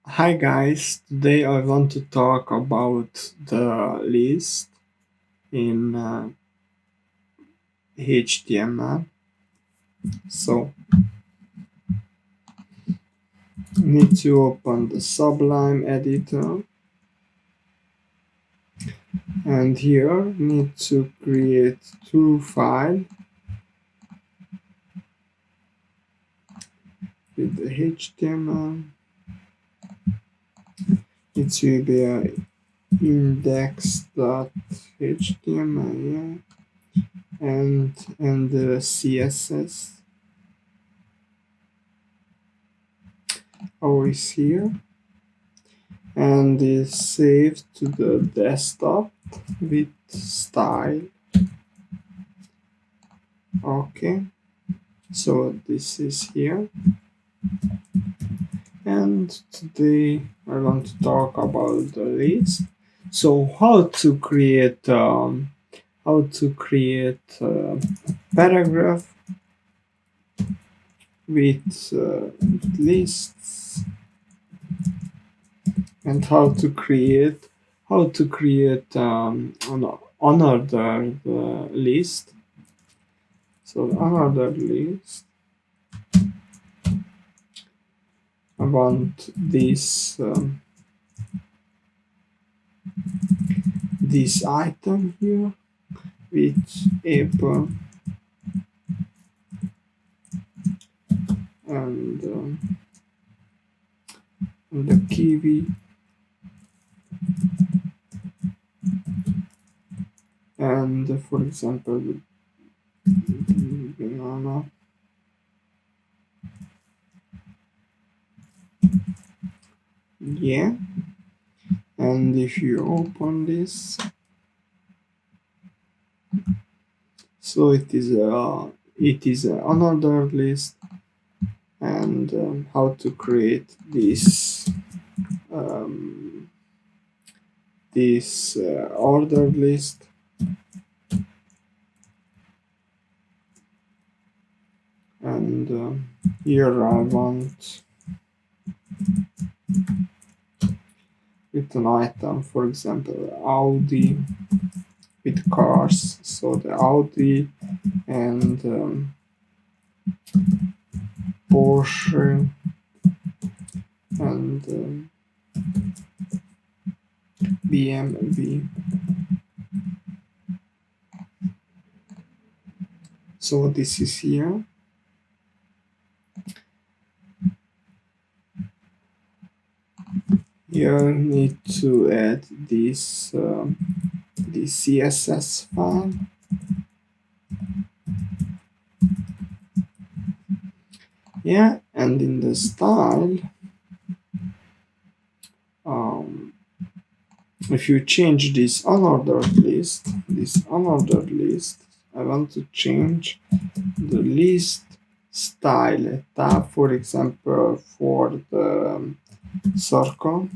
Hi guys, today I want to talk about the list in HTML. So need to open the Sublime editor and here need to create two files with the HTML. It will be a index.html, yeah, and the CSS always here and is saved to the desktop with style. Okay, so this is here, and today I want to talk about the list. So how to create a paragraph with lists, and how to create another list. So another list. I want this item here with apple and the kiwi and for example the banana. Yeah, and if you open this, so it is another list, and how to create um, this order list. And here I want with an item, for example Audi with cars, so the Audi and Porsche and BMW. So this is here. Here need to add this CSS file. Yeah, and in the style, if you change this unordered list, I want to change the list style tab, for example, for the circle.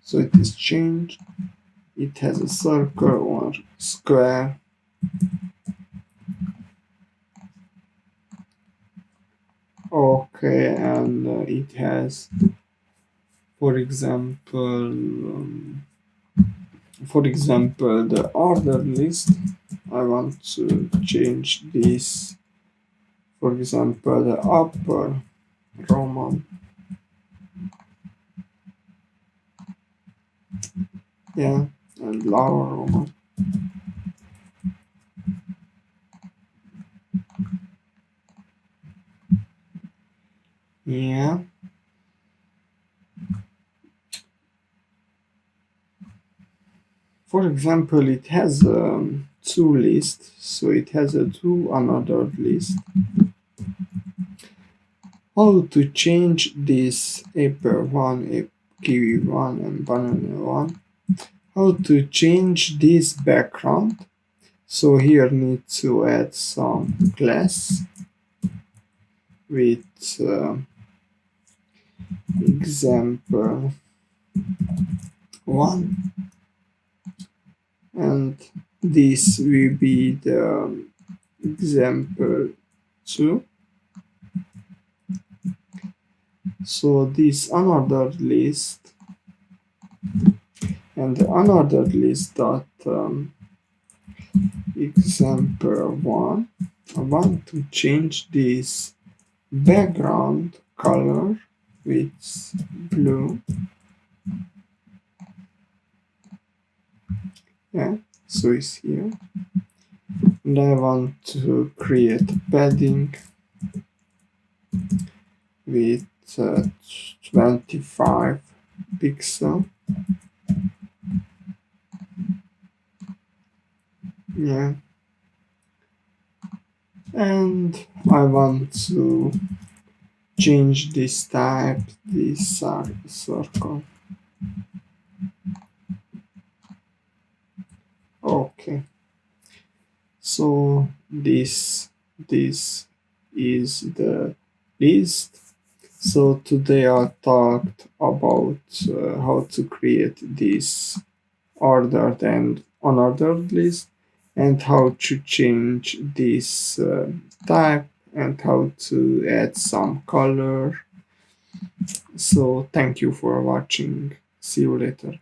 So it is changed. It has a circle or square. Okay, and it has, for example, the order list. I want to change this, for example, the upper Roman. Yeah, and lower Roman. Yeah. For example, it has two lists, so it has a two another list. How to change this apple one, kiwi one, and banana one? How to change this background? So here need to add some class with example 1, and this will be the example 2, So this unordered list and the unordered list dot example one. I want to change this background color with blue. Yeah, so it's here. And I want to create padding with 25 pixel. Yeah, and I want to change this type, this circle. Okay, so this is the list. So today I talked about how to create this ordered and unordered list and how to change this type and how to add some color. So thank you for watching. See you later.